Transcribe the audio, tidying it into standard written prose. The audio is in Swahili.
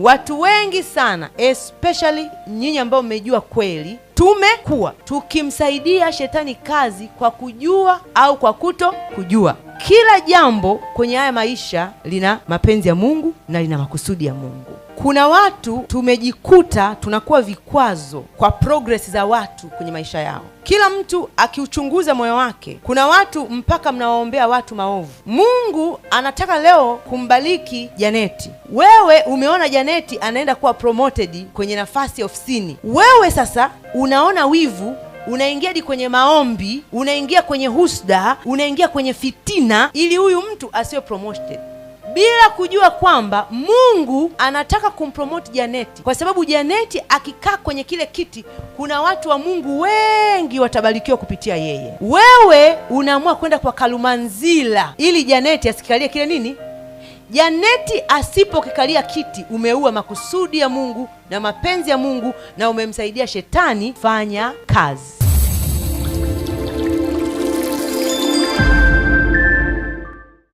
Watu wengi sana, especially nyinyi ambao mmejua kweli, tumekuwa tukimsaidia shetani kazi kwa kujua au kwa kuto kujua. Kila jambo kwenye haya maisha lina mapenzi ya Mungu na lina makusudi ya Mungu. Kuna watu tumejikuta tunakuwa vikwazo kwa progress za watu kwenye maisha yao. Kila mtu akiuchunguza moyo wake, kuna watu mpaka mnawaombea watu maovu. Mungu anataka leo kumbariki Janeti. Wewe umeona Janeti anaenda kuwa promoted kwenye nafasi ofisini. Wewe sasa unaona wivu, unaingia hadi kwenye maombi, unaingia kwenye husda, unaingia kwenye fitina ili huyu mtu asiwe promoted, bila kujua kwamba Mungu anataka kumpromote Janeti, kwa sababu Janeti akikaa kwenye kile kiti, kuna watu wa Mungu wengi watabarikiwa kupitia yeye. Wewe unaamua kwenda kwa Kalumanzila ili Janeti asikalie kile nini? Janeti asipokikalia kiti, umeua makusudi ya Mungu na mapenzi ya Mungu na umemsaidia shetani fanya kazi.